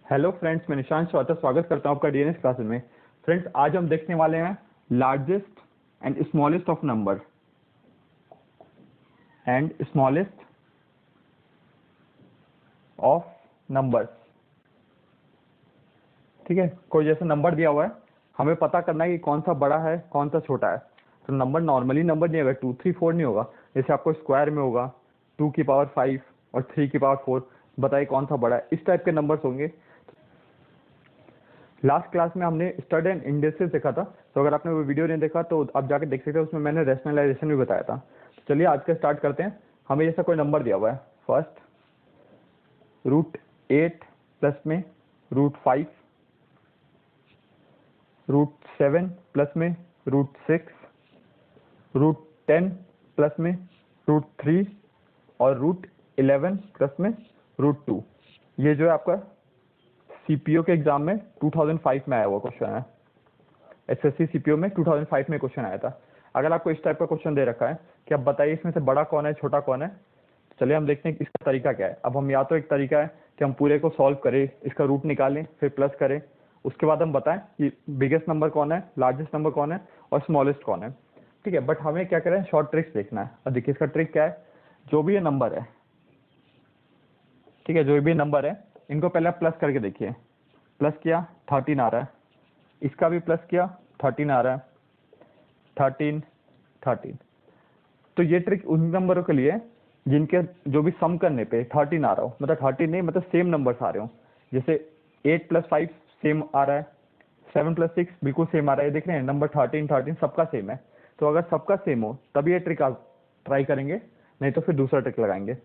Hello friends, मैं निशांत चौथा स्वागत करता हूं आपका डीएनएस क्लास में। फ्रेंड्स, आज हम देखने वाले हैं largest and smallest of number and smallest of numbers. ठीक है, कोई जैसे नंबर दिया हुआ है, हमें पता करना है कि कौन सा बड़ा है कौन सा छोटा है। तो नंबर नॉर्मली नंबर नहीं होगा 2 3 4 नहीं होगा, जैसे आपको स्क्वायर में होगा 2 की पावर 5 और 3 की पावर 4। बताइए कौन सा बड़ा है, इस टाइप के नंबर्स होंगे। लास्ट क्लास में हमने स्टड एंड इंडेक्सेस देखा था, तो अगर आपने वो वीडियो नहीं देखा तो आप जाके देख सकते हैं, उसमें मैंने रैशनलाइजेशन भी बताया था। तो चलिए आज का स्टार्ट करते हैं। हमें जैसा कोई नंबर दिया हुआ है, फर्स्ट √8 प्लस में √5, √7 प्लस में √6, √10 प्लस में √3 और √11 प्लस में √2। ये जो है आपका सीपीओ के एग्जाम में 2005 में आया हुआ क्वेश्चन है। एसएससी सीपीओ में 2005 में क्वेश्चन आया था। अगर आपको इस टाइप का क्वेश्चन दे रखा है कि अब बताइए इसमें से बड़ा कौन है छोटा कौन है, तो चलिए हम देखते हैं कि इसका तरीका क्या है। अब हम या तो एक तरीका है कि हम पूरे को सॉल्व करें, इसका रूट निकालें, फिर प्लस करें, उसके बाद हम बताएं कि बिगेस्ट नंबर कौन है, लार्जेस्ट नंबर कौन है और स्मॉलेस्ट कौन है। ठीक है, बट हमें क्या करें, शॉर्ट ट्रिक्स देखना है। अब देखिए इसका ट्रिक क्या है। जो भी ये नंबर है, ठीक है, जो भी नंबर है इनको पहले आप प्लस करके देखिए। प्लस किया 13 आ रहा है, इसका भी प्लस किया 13 आ रहा है, 13 13। तो ये ट्रिक उन नंबरों के लिए है जिनके जो भी सम करने पे 13 आ रहा हो, मतलब 13 नहीं, मतलब सेम नंबर्स आ रहे हो। जैसे 8 + 5 सेम आ रहा है, 7 + 6 बिल्कुल सेम आ रहा है। देख रहे हैं नंबर 13 13 सबका सेम है। तो अगर सबका सेम हो तभी ये ट्रिक आप ट्राई करेंगे, नहीं तो फिर दूसरा ट्रिक लगाएंगे।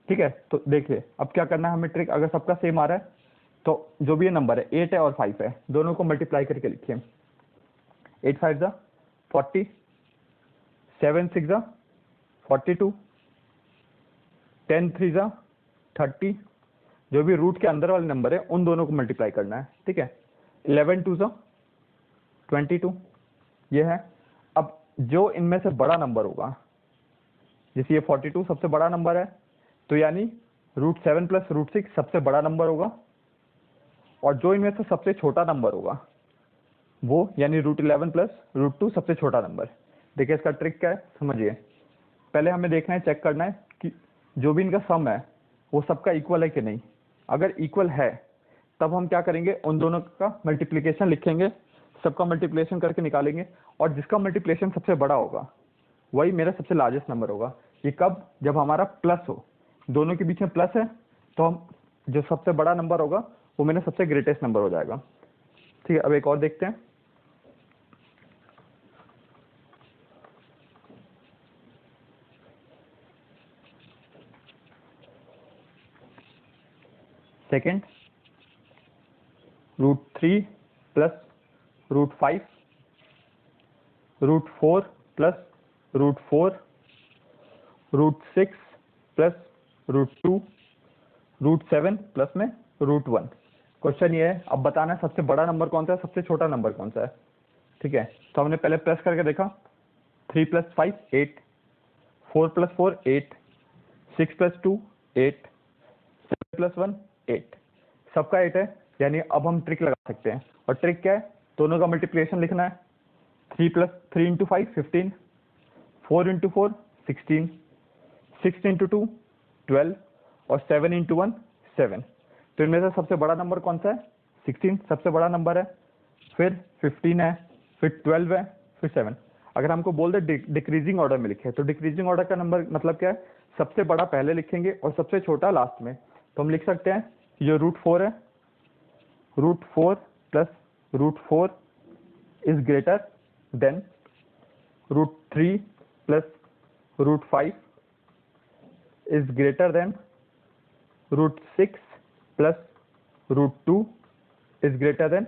ठीक है, तो देखिए अब क्या करना है हमें। ट्रिक अगर सबका सेम आ रहा है तो जो भी ये नंबर है 8 है और 5 है, दोनों को मल्टीप्लाई करके लिखिए। 8 5 ज़ा 40, 7 6 ज़ा 42, 10 3 ज़ा 30। जो भी रूट के अंदर वाले नंबर है उन दोनों को मल्टीप्लाई करना है। ठीक है, 11 2 ज़ा 22 ये है। अब जो इनमें से बड़ा नंबर होगा, जैसे ये 42 सबसे बड़ा नंबर है, तो यानी √7 + √6 सबसे बड़ा नंबर होगा। और जो इनमें से सबसे छोटा नंबर होगा वो यानी √11 + √2 सबसे छोटा नंबर। देखिए इसका ट्रिक क्या है, समझिए। पहले हमें देखना है, चेक करना है कि जो भी इनका सम है वो सबका इक्वल है कि नहीं। अगर इक्वल है तब हम क्या करेंगे, उन दोनों का मल्टीप्लिकेशन लिखेंगे, सबका मल्टीप्लिकेशन करके निकालेंगे। और जिसका मल्टीप्लिकेशन सबसे बड़ा होगा वही मेरा सबसे लार्जेस्ट नंबर होगा। ये कब, जब हमारा प्लस हो, दोनों के बीच में प्लस है, तो हम जो सबसे बड़ा नंबर होगा वो मेरा सबसे ग्रेटेस्ट नंबर हो जाएगा। ठीक है, अब एक और देखते हैं। सेकेंड √3 + √5, √4 + √4, √6 + √2, √7 प्लस में √1। क्वेश्चन ये है, अब बताना है सबसे बड़ा नंबर कौन सा है, सबसे छोटा नंबर कौन सा है। ठीक है, तो हमने पहले प्लस करके देखा। 3 + 5 8, 4 + 4 8, 6 + 2 8, 7 + 1 8, सबका 8 है। यानी अब हम ट्रिक लगा सकते हैं। और ट्रिक क्या है, दोनों का मल्टीप्लिकेशन लिखना है। 3 × 5 15, 4 × 4 16, 6 × 2 12 और 7 × 1 7। तो इनमें से सबसे बड़ा नंबर कौन सा है, 16 सबसे बड़ा नंबर है, फिर 15 है, फिर 12 है, फिर 7। अगर हमको बोल दे डिक्रीजिंग ऑर्डर में लिखे, तो डिक्रीजिंग ऑर्डर का नंबर मतलब क्या है, सबसे बड़ा पहले लिखेंगे और सबसे छोटा लास्ट में। तो हम लिख सकते हैं जो √4 है, √4 + √4 is greater than √3 + √5 is greater than √6 + √2 is greater than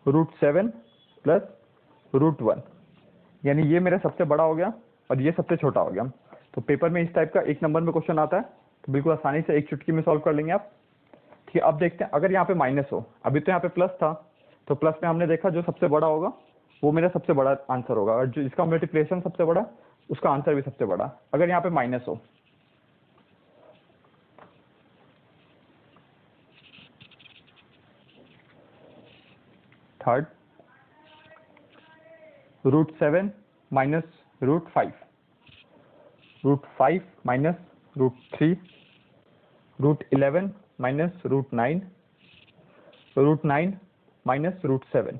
√7 + √1। यानी ये मेरा सबसे बड़ा हो गया और ये सबसे छोटा हो गया। तो पेपर में इस टाइप का एक नंबर में क्वेश्चन आता है, तो बिल्कुल आसानी से एक चुटकी में सॉल्व कर लेंगे आप। ठीक है, अब देखते हैं अगर यहाँ पे माइनस हो। अभी तो यहाँ पे प्लस था, तो प्लस में हमने देखा जो सबसे बड़ा होगा वो मेरा सबसे बड़ा आंसर होगा, और जो जिसका मल्टीप्लिकेशन सबसे बड़ा उसका आंसर भी सबसे बड़ा। अगर यहाँ पे माइनस हो, third, √7 minus √5, √5 minus √3, √11 minus √9, √9 minus √7।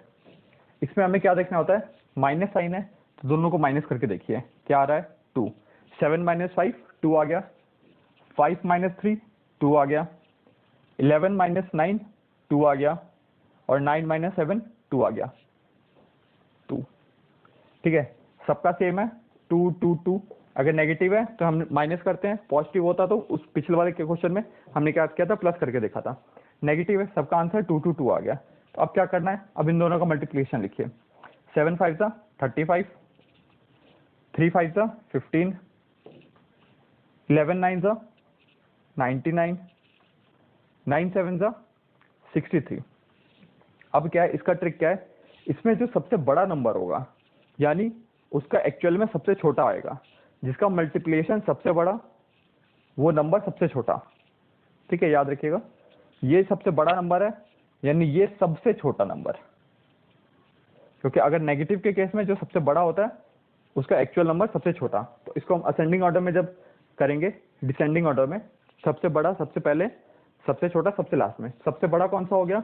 इसमें हमें क्या देखना होता है, माइनस साइन है तो दोनों को माइनस करके देखिए क्या आ रहा है, 2। 7 माइनस 5 2 आ गया, 5 माइनस 3 2 आ गया, 11 माइनस 9 2 आ गया, और 9 माइनस 7 2 आ गया, 2। ठीक है, सबका सेम है, 2 2 2। अगर नेगेटिव है तो हम माइनस करते हैं, पॉजिटिव होता तो उस पिछले वाले के क्वेश्चन में हमने क्या किया था, प्लस करके देखा था। नेगेटिव है, सबका आंसर 2 2 2 आ गया। तो अब क्या करना है, अब इन दोनों का मल्टीप्लिकेशन लिखिए। 7 5 सा 35, 3 5 सा 15, 11 9 सा 99, 9 7 सा 63। अब क्या है, इसका ट्रिक क्या है, इसमें जो सबसे बड़ा नंबर होगा यानी उसका एक्चुअल में सबसे छोटा आएगा, जिसका मल्टीप्लिकेशन सबसे बड़ा वो नंबर सबसे छोटा। ठीक है, याद रखिएगा, ये सबसे बड़ा नंबर है यानी ये सबसे छोटा नंबर, क्योंकि अगर नेगेटिव के केस में जो सबसे बड़ा होता है उसका एक्चुअल नंबर सबसे छोटा। तो इसको हम असेंडिंग ऑर्डर में जब करेंगे, डिसेंडिंग ऑर्डर में सबसे बड़ा सबसे पहले, सबसे छोटा सबसे लास्ट में। सबसे बड़ा कौन सा हो गया,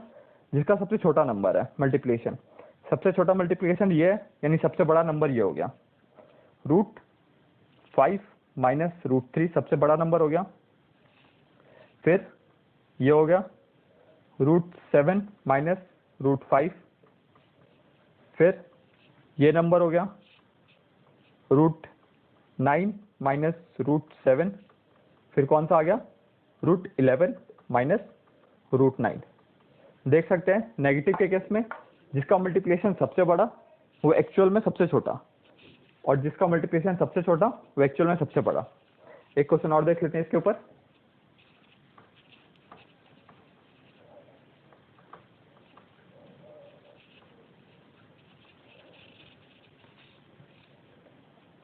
जिसका सबसे छोटा नंबर है मल्टीप्लिकेशन, सबसे छोटा मल्टीप्लिकेशन ये है यानी सबसे बड़ा नंबर ये हो गया। √5 माइनस √3 सबसे बड़ा नंबर हो गया, फिर ये हो गया √7 माइनस √5, फिर ये नंबर हो गया √9 माइनस √7, फिर कौन सा आ गया √11 माइनस √9। देख सकते हैं नेगेटिव के केस में जिसका मल्टीप्लिकेशन सबसे बड़ा वो एक्चुअल में सबसे छोटा, और जिसका मल्टीप्लिकेशन सबसे छोटा वो एक्चुअल में सबसे बड़ा। एक क्वेश्चन और देख लेते हैं इसके ऊपर।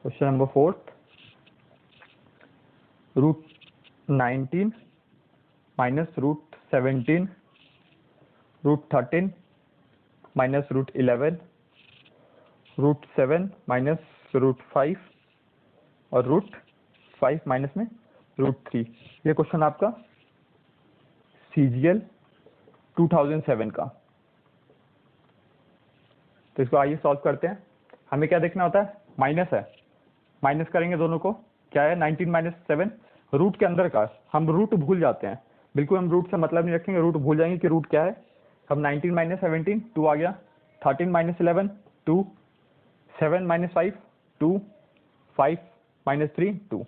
Question number 4, √19 minus √17, √13 minus √11, √7 minus √5 और √5 माइनस में √3। ये क्वेश्चन आपका CGL 2007 का। तो इसको आइए सॉल्व करते हैं। हमें क्या देखना होता है, माइनस है, माइनस करेंगे दोनों को, क्या है 19 माइनस 7, रूट के अंदर का। हम रूट भूल जाते हैं, बिल्कुल हम रूट से मतलब नहीं रखेंगे, रूट भूल जाएंगे कि रूट क्या है। हम 19 माइनस 17 2 आ गया, 13 माइनस 11 2, 7 माइनस 5 2, 5 माइनस 3 2।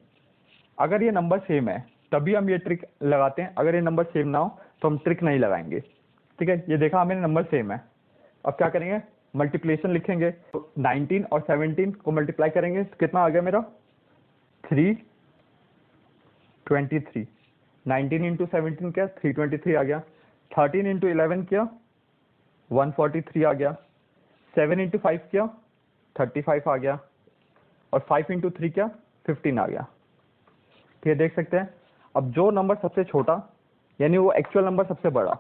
अगर ये नंबर सेम है तभी हम ये ट्रिक लगाते हैं, अगर ये नंबर सेम ना हो तो हम ट्रिक नहीं लगाएंगे। ठीक है, ये देखा हमें नंबर सेम है। अब क्या करेंगे, मल्टीप्लिकेशन लिखेंगे। तो 19 और 17 को मल्टीप्लाई करेंगे तो कितना आ गया मेरा 323। 19 इंटू 17 क्या 323 आ गया, 13 इंटू 11 किया 143 आ गया, 7 इंटू 5 किया 35 आ गया, और 5 इंटू 3 किया 15 आ गया। ठीक है, देख सकते हैं। अब जो नंबर सबसे छोटा यानी वो एक्चुअल नंबर सबसे बड़ा,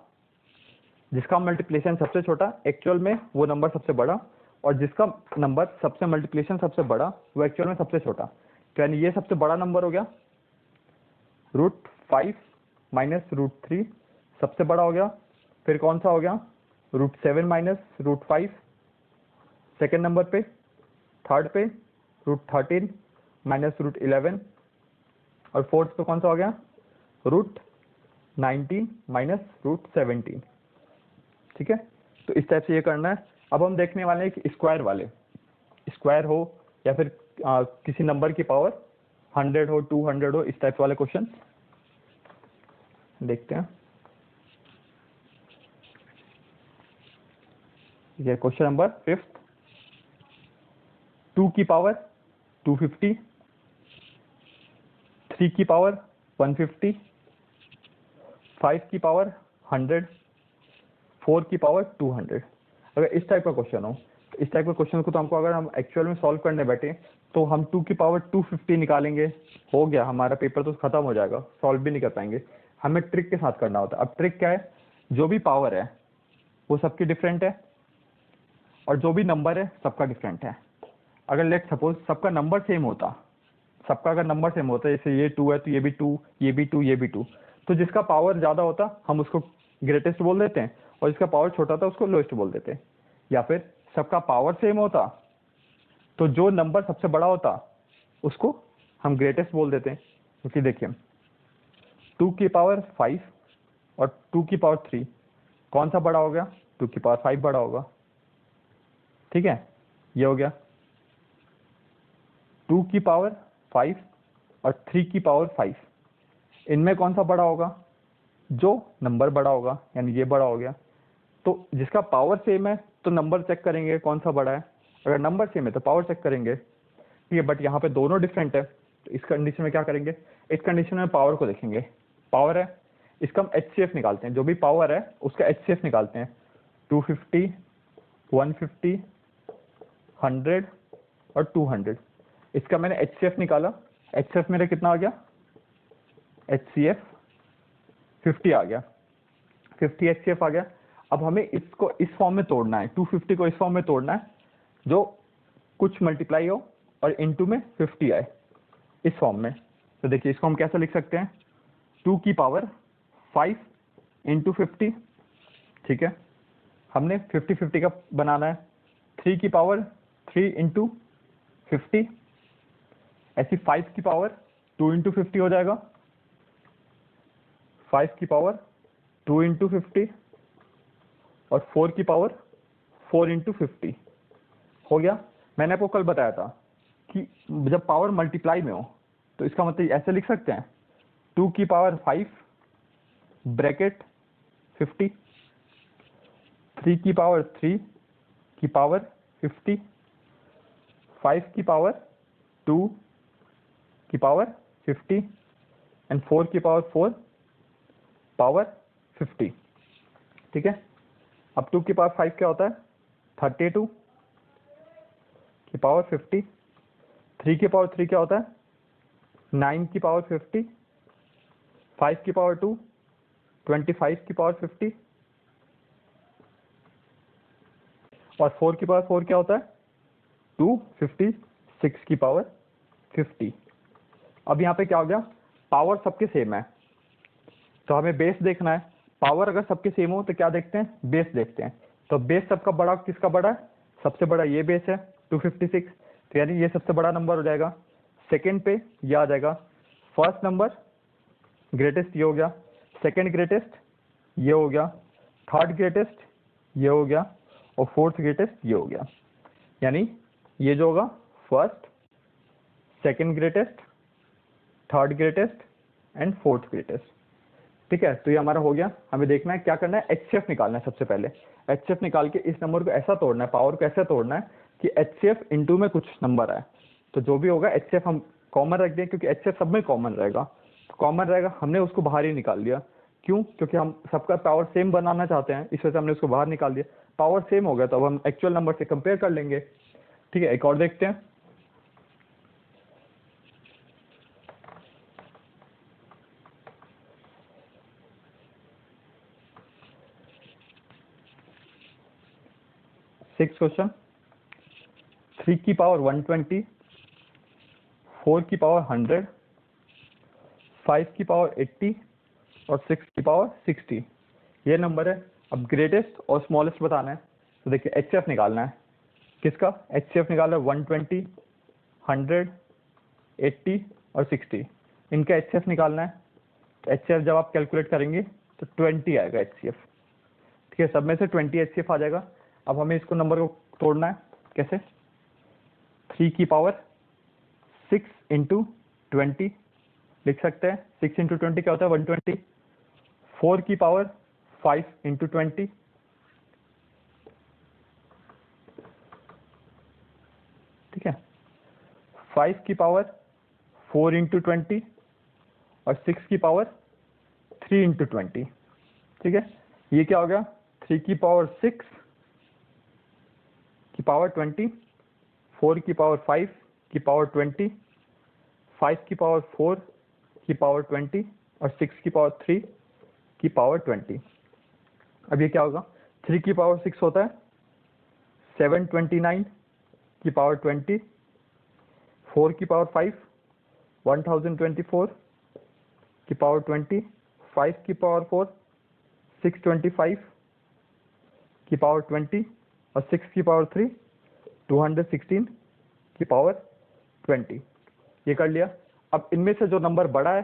जिसका मल्टीप्लिकेशन सबसे छोटा एक्चुअल में वो नंबर सबसे बड़ा, और जिसका नंबर सबसे मल्टीप्लिकेशन सबसे बड़ा वो एक्चुअल में सबसे छोटा। तो यानी ये सबसे बड़ा नंबर हो गया, √5 माइनस √3 सबसे बड़ा हो गया। फिर कौन सा हो गया, √7 माइनस √5 सेकेंड नंबर पे। थर्ड पे √13 माइनस √11, और फोर्थ पे कौन सा हो गया √19 माइनस √17। ठीक है, तो इस टाइप से ये करना है। अब हम देखने वाले हैं कि स्क्वायर वाले, स्क्वायर हो या फिर किसी नंबर की पावर 100 हो 200 हो, इस टाइप वाले क्वेश्चन देखते हैं। ये क्वेश्चन नंबर 5, 2 की पावर 250, 3 की पावर 150, 5 की पावर 100, 4 की पावर 200। अगर इस टाइप का क्वेश्चन हो तो इस टाइप के क्वेश्चन को तो हमको अगर हम एक्चुअल में सॉल्व करने बैठे तो हम 2 की पावर 250 निकालेंगे, हो गया हमारा पेपर तो खत्म हो जाएगा, सॉल्व भी नहीं कर पाएंगे। हमें ट्रिक के साथ करना होता है। अब ट्रिक क्या है, जो भी पावर है वो सबकी डिफरेंट है, और जो भी नंबर है सबका डिफरेंट है। अगर लेट सपोज सबका नंबर सेम होता, सबका अगर नंबर सेम होता है, जैसे ये 2 है तो ये भी 2, ये भी 2, ये भी 2, तो जिसका पावर ज़्यादा होता हम उसको ग्रेटेस्ट बोल देते हैं, और जिसका पावर छोटा होता उसको लोएस्ट बोल देते हैं। या फिर सबका पावर सेम होता तो जो नंबर सबसे बड़ा होता उसको हम ग्रेटेस्ट बोल देते हैं। क्योंकि देखिए 2 की पावर 5 और 2 की पावर 3 कौन सा बड़ा हो गया? 2 की पावर 5 बड़ा होगा। ठीक है, ये हो गया 2 की पावर 5 और 3 की पावर 5, इनमें कौन सा बड़ा होगा? जो नंबर बड़ा होगा, यानी ये बड़ा हो गया। तो जिसका पावर सेम है तो नंबर चेक करेंगे कौन सा बड़ा है, अगर नंबर सेम है तो पावर चेक करेंगे। ठीक है, बट यहाँ पे दोनों डिफरेंट है, तो इस कंडीशन में क्या करेंगे? इस कंडीशन में पावर को देखेंगे। पावर है, इसका हम HCF निकालते हैं, जो भी पावर है उसका HCF निकालते हैं। 250, 150, 100 और 200, इसका मैंने HCF निकाला। HCF मेरा कितना आ गया? HCF 50 आ गया, 50 HCF आ गया। अब हमें इसको इस फॉर्म में तोड़ना है, 250 को इस फॉर्म में तोड़ना है जो कुछ मल्टीप्लाई हो और इनटू में 50 आए, इस फॉर्म में। तो देखिए इसको हम कैसे लिख सकते हैं? 2 की पावर 5 इंटू 50। ठीक है, हमने 50-50 का बनाना है। 3 की पावर 3 इंटू 50, ऐसी 5 की पावर 2 इंटू 50 हो जाएगा। 5 की पावर 2 इंटू 50 और 4 की पावर 4 इंटू 50 हो गया। मैंने आपको कल बताया था कि जब पावर मल्टीप्लाई में हो तो इसका मतलब ऐसे लिख सकते हैं, 2 की पावर 5 ब्रैकेट 50, 3 की पावर 3 की पावर 50, 5 की पावर 2 की पावर 50 एंड 4 की पावर 4 पावर 50। ठीक है, अब 2 की पावर 5 क्या होता है? 32 की पावर 50, 3 की पावर 3 क्या होता है? 9 की पावर 50, 5 की पावर 2 25 की पावर 50 और 4 की पावर 4 क्या होता है? 256 की पावर 50। अब यहाँ पे क्या हो गया? पावर सबके सेम है तो हमें बेस देखना है। पावर अगर सबके सेम हो तो क्या देखते हैं? बेस देखते हैं। तो बेस सबका बड़ा किसका बड़ा है? सबसे बड़ा ये बेस है 256, तो यानी ये सबसे बड़ा नंबर हो जाएगा। सेकंड पे ये आ जाएगा, फर्स्ट नंबर ग्रेटेस्ट ये हो गया, सेकंड ग्रेटेस्ट ये हो गया, थर्ड ग्रेटेस्ट ये हो गया और फोर्थ ग्रेटेस्ट ये हो गया। यानी ये जो होगा first, second greatest, third greatest and fourth greatest. ठीक है, तो ये हमारा हो गया। हमें देखना है क्या करना है? HCF निकालना है। सबसे पहले HCF निकाल के इस नंबर को ऐसा तोड़ना है, पावर को ऐसा तोड़ना है कि HCF इंटू में कुछ नंबर आए। तो जो भी होगा HCF हम कॉमन रख दें, क्योंकि HCF सब में कॉमन रहेगा। तो कॉमन रहेगा, हमने उसको बाहर ही निकाल दिया। क्यों? क्योंकि हम सबका पावर सेम बनाना चाहते हैं, इस वजह से हमने उसको बाहर निकाल दिया। पावर सेम हो गया तो अब हम एक्चुअल नंबर से कंपेयर कर लेंगे। ठीक है, एक और देखते हैं। सिक्स क्वेश्चन, 3 की पावर 120, 4 की पावर 100, 5 की पावर 80 और 6 की पावर 60, ये नंबर है। अब ग्रेटेस्ट और स्मॉलेस्ट बताना है। तो देखिए HCF निकालना है। किसका HCF निकालना है? 120, 100, 80 और 60, इनका HCF निकालना है। तो HCF जब आप कैलकुलेट करेंगे तो 20 आएगा HCF। ठीक है, सब में से 20 HCF आ जाएगा। अब हमें इसको नंबर को तोड़ना है। कैसे? 3 की पावर 6 इंटू 20 लिख सकते हैं। 6 इंटू 20 क्या होता है? 120। 4 की पावर 5 इंटू 20, ठीक है। 5 की पावर 4 इंटू 20 और 6 की पावर 3 इंटू 20, ठीक है। ये क्या हो गया? 3 की पावर 6 की पावर 20, 4 की पावर 5 की पावर 20, 5 की पावर 4 की पावर 20 और 6 की पावर 3 की पावर 20। अब ये क्या होगा? 3 की पावर 6 होता है 729 की पावर 20, 4 की पावर 5 1024 की पावर 20, 5 की पावर 4 625 की पावर 20 और 6 की पावर 3 216 की पावर 20। ये कर लिया। अब इनमें से जो नंबर बड़ा है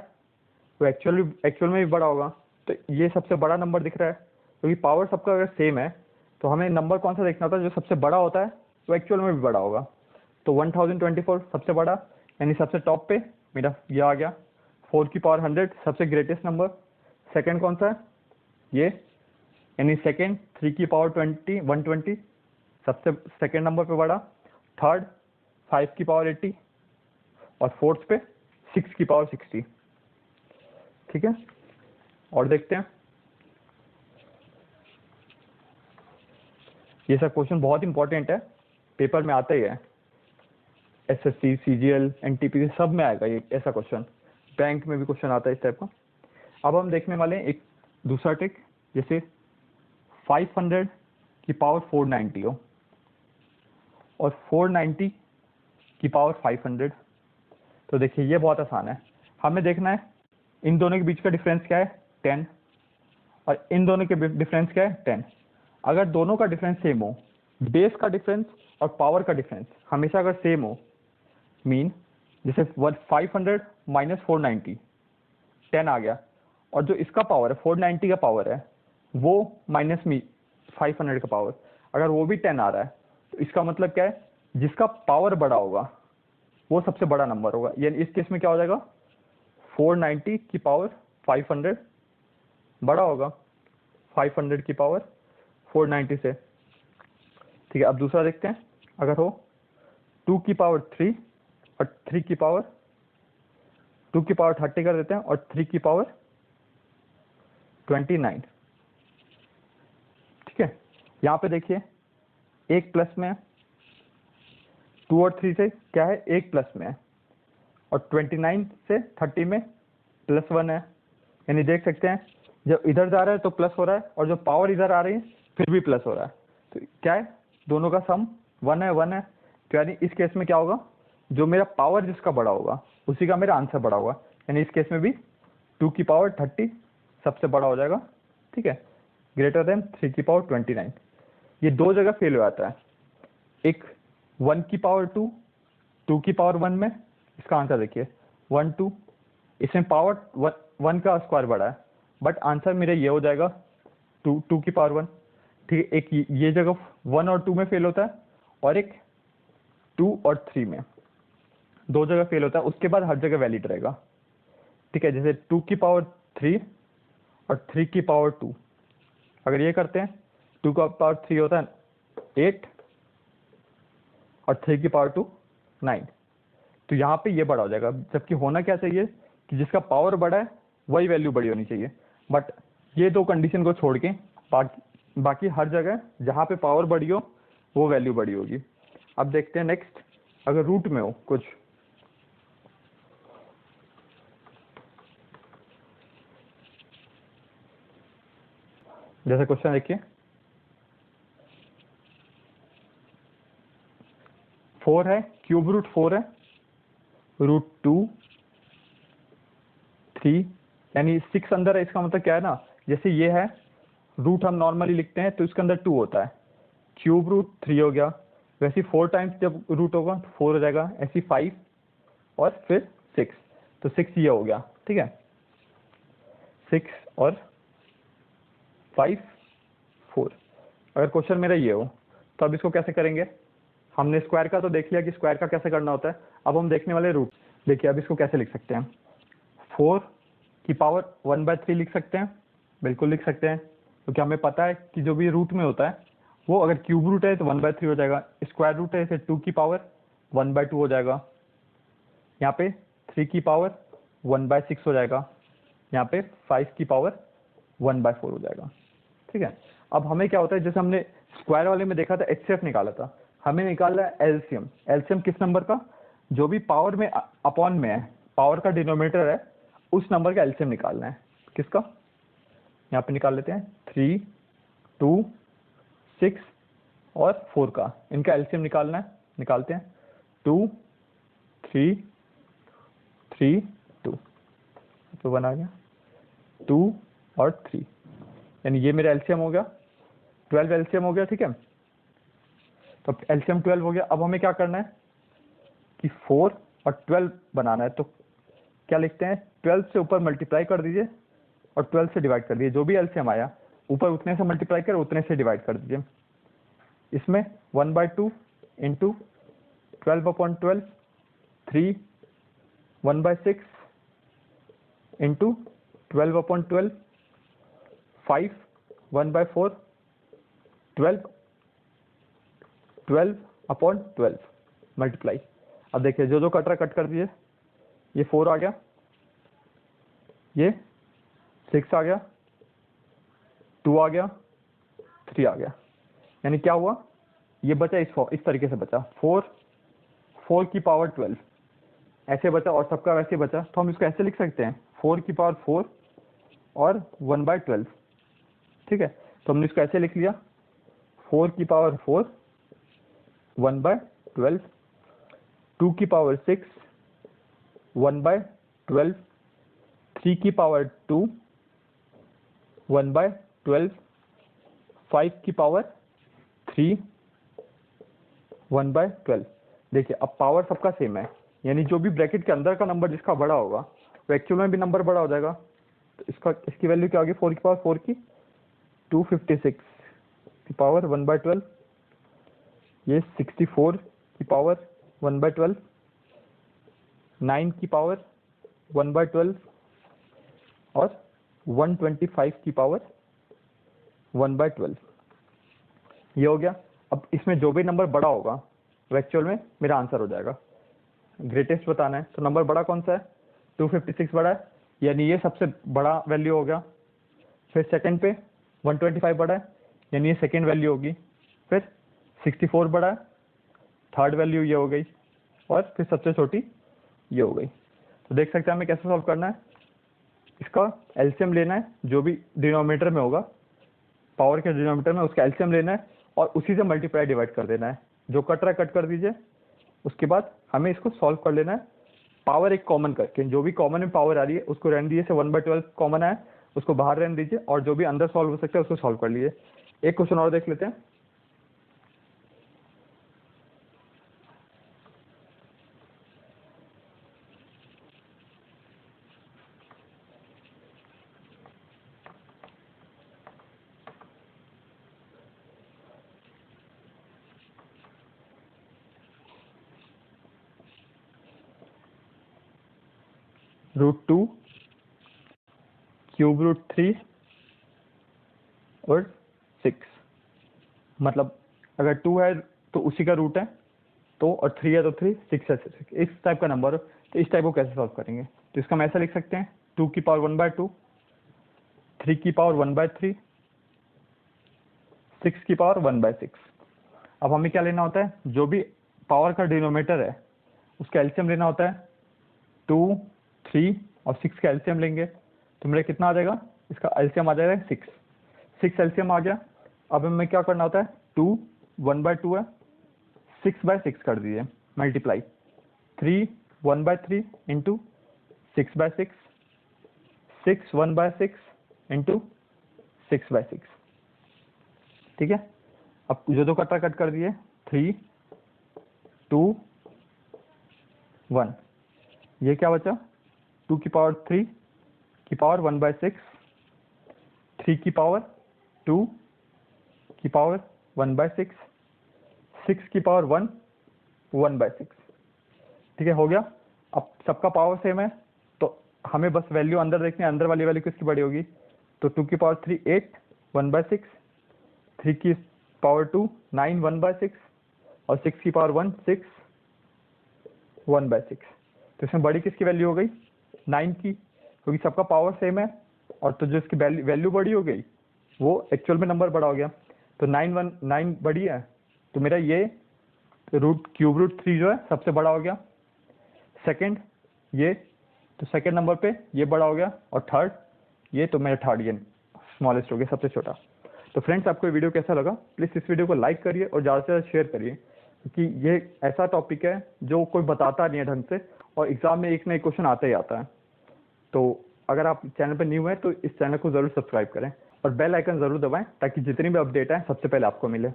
वो एक्चुअल में भी बड़ा होगा, तो ये सबसे बड़ा नंबर दिख रहा है क्योंकि पावर सबका अगर सेम है तो हमें नंबर कौन सा देखना होता है जो सबसे बड़ा होता है वो एक्चुअल में भी बड़ा होगा। तो 1024 सबसे बड़ा, यानी सबसे टॉप पे मेरा ये आ गया। 4 की पावर 100 सबसे ग्रेटेस्ट नंबर। सेकंड कौन सा है, ये, यानी सेकंड 3 की पावर 120 सबसे सेकंड नंबर पे बड़ा। थर्ड 5 की पावर 80 और फोर्थ पे 6 की पावर 60। ठीक है, और देखते हैं। ये सब क्वेश्चन बहुत इंपॉर्टेंट है, पेपर में आता ही है, एसएससी, सीजीएल, एनटीपीसी सब में आएगा ये ऐसा क्वेश्चन। बैंक में भी क्वेश्चन आता है इस टाइप का। अब हम देखने वाले हैं एक दूसरा ट्रिक, जैसे 500 की पावर 490 हो और 490 की पावर 500। तो देखिए ये बहुत आसान है, हमें देखना है इन दोनों के बीच का डिफरेंस क्या है 10, और इन दोनों के डिफरेंस क्या है 10। अगर दोनों का डिफरेंस सेम हो, बेस का डिफरेंस और पावर का डिफरेंस हमेशा अगर सेम हो, मीन जैसे 500 माइनस 490 10 आ गया, और जो इसका पावर है 490 का पावर है वो माइनस में 500 का पावर, अगर वो भी 10 आ रहा है तो इसका मतलब क्या है, जिसका पावर बड़ा होगा वो सबसे बड़ा नंबर होगा। यानी इस केस में क्या हो जाएगा, 490 की पावर 500 बड़ा होगा 500 की पावर 490 से। ठीक है, अब दूसरा देखते हैं। अगर हो 2 की पावर 3 और 3 की पावर 2 की पावर 30 कर देते हैं और 3 की पावर 29। ठीक है, यहाँ पे देखिए एक प्लस में है, 2 और 3 से क्या है एक प्लस में है, और 29 से 30 में +1 है। यानी देख सकते हैं जब इधर जा रहा है तो प्लस हो रहा है, और जो पावर इधर आ रही है फिर भी प्लस हो रहा है। तो क्या है, दोनों का सम 1 है 1 है। तो यानी इस केस में क्या होगा, जो मेरा पावर जिसका बड़ा होगा उसी का मेरा आंसर बड़ा होगा। यानी इस केस में भी 2 की पावर 30 सबसे बड़ा हो जाएगा। ठीक है, ग्रेटर देन 3 की पावर 29। ये दो जगह फेल हो जाता है, एक 1 की पावर 2 2 की पावर 1 में, इसका आंसर देखिए 1 2, इसमें पावर 1 का स्क्वायर बड़ा है, बट आंसर मेरा ये हो जाएगा 2 की पावर 1। ठीक है, एक ये जगह 1 और 2 में फेल होता है, और एक 2 और 3 में, दो जगह फेल होता है, उसके बाद हर जगह वैलिड रहेगा। ठीक है, जैसे 2 की पावर 3 और 3 की पावर 2, अगर ये करते हैं 2 का पावर 3 होता है 8 और 3 की पावर 2 9। तो यहाँ पे ये बड़ा हो जाएगा, जबकि होना क्या चाहिए कि जिसका पावर बड़ा है वही वैल्यू बड़ी होनी चाहिए। बट ये दो कंडीशन को छोड़ के बाकी हर जगह जहाँ पे पावर बड़ी हो वो वैल्यू बड़ी होगी। अब देखते हैं नेक्स्ट, अगर रूट में हो कुछ, जैसे क्वेश्चन देखिए 4 है, क्यूब रूट 4 है, रूट 2 3, यानी 6 अंदर है। इसका मतलब क्या है ना, जैसे ये है रूट हम नॉर्मली लिखते हैं तो इसके अंदर 2 होता है, क्यूब रूट 3 हो गया, वैसे 4 टाइम्स जब रूट होगा तो 4 हो जाएगा, ऐसी 5 और फिर 6, तो 6 ये हो गया। ठीक है, 6 और 5 4। अगर क्वेश्चन मेरा ये हो तो अब इसको कैसे करेंगे, हमने स्क्वायर का तो देख लिया कि स्क्वायर का कैसे करना होता है, अब हम देखने वाले रूट। देखिए अब इसको कैसे लिख सकते हैं, 4 की पावर 1/3 लिख सकते हैं, बिल्कुल लिख सकते हैं, क्योंकि हमें पता है कि जो भी रूट में होता है वो अगर क्यूब रूट है तो 1/3 हो जाएगा, स्क्वायर रूट है इसे 2 की पावर 1/2 हो जाएगा, यहाँ पे 3 की पावर 1/6 हो जाएगा, यहाँ पे 5 की पावर 1/4 हो जाएगा। ठीक है, अब हमें क्या होता है, जैसे हमने स्क्वायर वाले में देखा था HCF निकाला था, हमें निकालना है एलसीएम। एलसीएम किस नंबर का, जो भी पावर में अपॉन में है, पावर का डिनोमिनेटर है उस नंबर का एलसीएम निकालना है। किसका, यहाँ पे निकाल लेते हैं 3 2 6 और 4 का, इनका एलसीएम निकालना है, निकालते हैं। 2 3 3 2, तो 1 आ गया, 2 और 3, यानी ये मेरा एलसीएम हो गया, 12 एलसीएम हो गया। ठीक है, तो एलसीएम 12 हो गया। अब हमें क्या करना है कि 4 और 12 बनाना है, तो क्या लिखते हैं, 12 से ऊपर मल्टीप्लाई कर दीजिए और 12 से डिवाइड कर दीजिए। जो भी एलसीएम आया ऊपर उतने से मल्टीप्लाई कर उतने से डिवाइड कर दीजिए। इसमें 1/2 इंटू 12/12, 3 1/6 इंटू 12/12, 5 1/4, 12/12 मल्टीप्लाई। अब देखिए जो कट रहा कट कर दिए, ये 4 आ गया, ये 6 आ गया, 2 आ गया, 3 आ गया, यानी क्या हुआ, ये बचा इस तरीके से बचा 4 की पावर 12 ऐसे बचा और सबका वैसे बचा। तो हम इसको ऐसे लिख सकते हैं 4 की पावर 4 और 1/12। ठीक है, तो हमने इसको ऐसे लिख लिया 4 की पावर 4 1/12, 2 की पावर 6 1/12, 3 की पावर 2 1/12, 5 की पावर 3 1/12। देखिए अब पावर सबका सेम है, यानी जो भी ब्रैकेट के अंदर का नंबर जिसका बड़ा होगा वो एक्चुअल में भी नंबर बड़ा हो जाएगा। तो इसकी वैल्यू क्या होगी, 4 की पावर 4 की 256 की पावर 1/12, ये 64 की पावर 1/12, 9 की पावर 1/12 और 125 की पावर 1/12। ये हो गया। अब इसमें जो भी नंबर बड़ा होगा वो एक्चुअल में मेरा आंसर हो जाएगा। ग्रेटेस्ट बताना है तो नंबर बड़ा कौन सा है, 256 बड़ा है, यानी ये सबसे बड़ा वैल्यू हो गया। फिर सेकंड पे 125 बड़ा है, यानी ये सेकंड वैल्यू होगी। फिर 64 बड़ा है, थर्ड वैल्यू ये हो गई, और फिर सबसे छोटी ये हो गई। तो देख सकते हैं हमें कैसे सॉल्व करना है। इसका एलसीएम लेना है, जो भी डिनोमिनेटर में होगा, पावर के डिनोमिनेटर में उसका एलसीएम लेना है और उसी से मल्टीप्लाई डिवाइड कर देना है। जो कट रहा है कट कर दीजिए। उसके बाद हमें इसको सॉल्व कर लेना है पावर एक कॉमन करके। जो भी कॉमन में पावर आ रही है उसको रहने दीजिए, से 1/12 कॉमन आया उसको बाहर रहने दीजिए, और जो भी अंदर सॉल्व हो सकता है उसको सॉल्व कर लीजिए। एक क्वेश्चन और देख लेते हैं। √2 क्यूब √3 और 6, मतलब अगर 2 है तो उसी का रूट है तो, और 3 है तो 3, 6 है 6, इस टाइप का नंबर हो तो इस टाइप को कैसे सॉल्व करेंगे। तो इसका हम ऐसा लिख सकते हैं 2 की पावर 1/2, 3 की पावर 1/3, 6 की पावर 1/6। अब हमें क्या लेना होता है, जो भी पावर का डिनोमिनेटर है उसका एलसीएम लेना होता है। 2 3 और 6 का एलसीएम लेंगे तो मेरा कितना आ जाएगा, इसका एलसीएम आ जाएगा 6 एलसीएम आ गया। अब हमें क्या करना होता है, 2 1/2 है, 6/6 कर दीजिए मल्टीप्लाई, 3 1/3 इंटू 6/6, 6 1/6 इंटू 6/6। ठीक है, अब जो कट कट कर दिए, 3 2 1, ये क्या बचा, 2 की पावर 3 की पावर 1/6, 3 की पावर 2 की पावर 1/6, 6 की पावर 1 1/6। ठीक है, हो गया। अब सबका पावर सेम है तो हमें बस वैल्यू अंदर देखनी है, अंदर वाली वैल्यू किसकी बड़ी होगी। तो 2 की पावर 3 8 1/6, 3 की पावर 2 9 1/6 और 6 की पावर 1 6 1/6। तो इसमें बड़ी किसकी वैल्यू हो गई, 9 की, क्योंकि सबका पावर सेम है और तो जो इसकी वैल्यू बड़ी हो गई वो एक्चुअल में नंबर बड़ा हो गया। तो 9 बड़ी है तो मेरा ये क्यूब रूट 3 जो है सबसे बड़ा हो गया। सेकंड ये, तो सेकंड नंबर पे ये बड़ा हो गया, और थर्ड ये, तो मेरा थर्ड ये स्मॉलेस्ट हो गया, सबसे छोटा। तो फ्रेंड्स, आपको ये वीडियो कैसा लगा? प्लीज़ इस वीडियो को लाइक करिए और ज़्यादा से ज़्यादा शेयर करिए, क्योंकि ये ऐसा टॉपिक है जो कोई बताता नहीं है ढंग से, और एग्ज़ाम में एक ना एक क्वेश्चन आता ही आता है। तो अगर आप चैनल पर न्यू हैं तो इस चैनल को ज़रूर सब्सक्राइब करें और बेल आइकन ज़रूर दबाएं, ताकि जितनी भी अपडेट आए सबसे पहले आपको मिले।